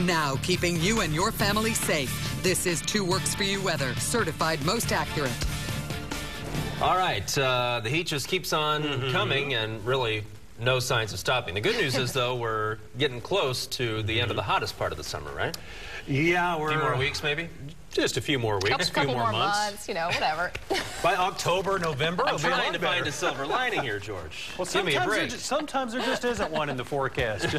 now keeping you and your family safe. This is 2 Works For You weather, certified most accurate. All right, the heat just keeps on coming and really no signs of stopping. The good news is, though, we're getting close to the end of the hottest part of the summer, right? Yeah, we're... A few more weeks, maybe? Just a few more weeks, a few more months. You know, whatever. By October, November, I'm trying to find a silver lining here, George. Well, give me a break. Sometimes there just isn't one in the forecast.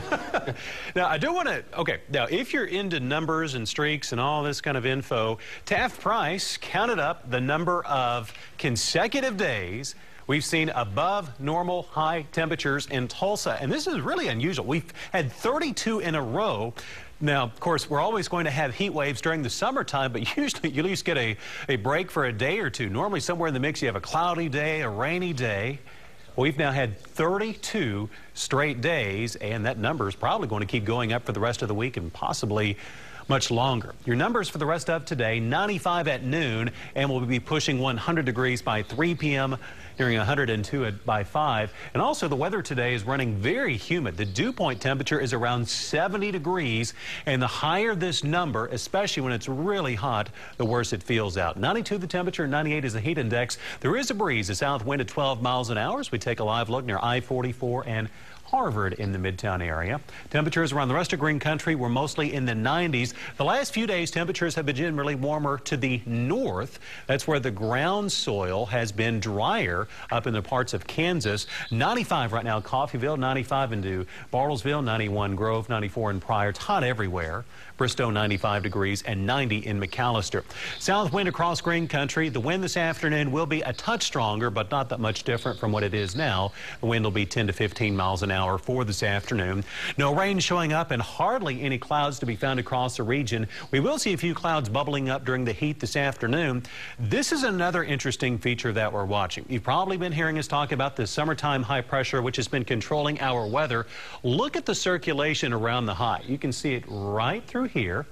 Now, I do want to, now, if you're into numbers and streaks and all this kind of info, Taft Price counted up the number of consecutive days we've seen above normal high temperatures in Tulsa, and this is really unusual. We've had 32 in a row. Now, of course, we're always going to have heat waves during the summertime, but usually you at least get a break for a day or two. Normally, somewhere in the mix, you have a cloudy day, a rainy day. We've now had 32 straight days, and that number is probably going to keep going up for the rest of the week and possibly much longer. Your numbers for the rest of today, 95 at noon, and we'll be pushing 100 degrees by 3 p.m., nearing 102 by 5. And also, the weather today is running very humid. The dew point temperature is around 70 degrees, and the higher this number, especially when it's really hot, the worse it feels out. 92 the temperature, 98 is the heat index. There is a breeze, a south wind at 12 miles an hour as we take a live look near I-44 and Harvard in the Midtown area. Temperatures around the rest of Green Country were mostly in the 90s. The last few days, temperatures have been generally warmer to the north. That's where the ground soil has been drier up in the parts of Kansas. 95 right now, Coffeyville, 95 into Bartlesville, 91 Grove, 94 in Pryor. It's hot everywhere. Bristow, 95 degrees, and 90 in McAllister. South wind across Green Country. The wind this afternoon will be a touch stronger, but not that much different from what it is now. The wind will be 10 to 15 miles an hour for this afternoon. No rain showing up and hardly any clouds to be found across the region. We will see a few clouds bubbling up during the heat this afternoon. This is another interesting feature that we're watching. You've probably been hearing us talk about the summertime high pressure, which has been controlling our weather. Look at the circulation around the high. You can see it right through here.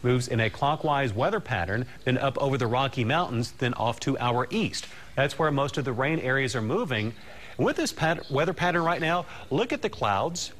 Moves in a clockwise weather pattern, then up over the Rocky Mountains, then off to our east. That's where most of the rain areas are moving. And with this weather pattern right now, look at the clouds,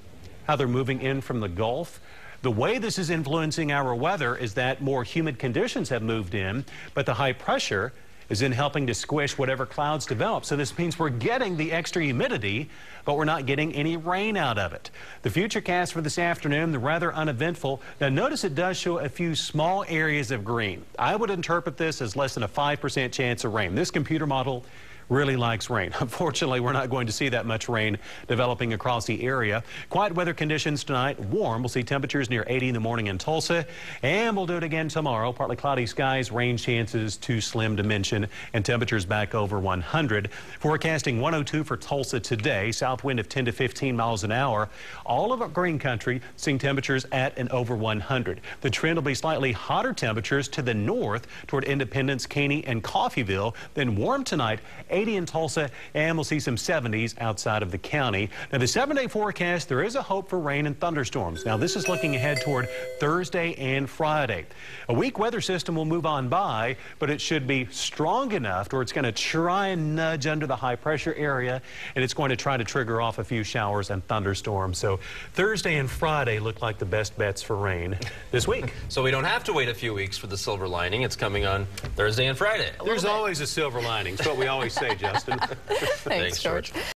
how they're moving in from the Gulf. The way this is influencing our weather is that more humid conditions have moved in, but the high pressure is in helping to squish whatever clouds develop. So this means we're getting the extra humidity, but we're not getting any rain out of it. The futurecast for this afternoon, the rather uneventful. Now notice it does show a few small areas of green. I would interpret this as less than a 5% chance of rain. This computer model really likes rain. Unfortunately, we're not going to see that much rain developing across the area. Quiet weather conditions tonight, warm. We'll see temperatures near 80 in the morning in Tulsa, and we'll do it again tomorrow. Partly cloudy skies, rain chances too slim to mention, and temperatures back over 100. Forecasting 102 for Tulsa today, south wind of 10 to 15 miles an hour. All of our Green Country seeing temperatures at and over 100. The trend will be slightly hotter temperatures to the north toward Independence, Caney, and Coffeyville. Then warm tonight, 80 in Tulsa, and we'll see some 70s outside of the county. Now, the 7-day forecast, there is a hope for rain and thunderstorms. Now, this is looking ahead toward Thursday and Friday. A weak weather system will move on by, but it should be strong enough where it's going to try and nudge under the high pressure area, and it's going to try to trigger off a few showers and thunderstorms. So Thursday and Friday look like the best bets for rain this week. So we don't have to wait a few weeks for the silver lining. It's coming on Thursday and Friday. There's always a silver lining. It's what we always say, Justin. Thanks, George.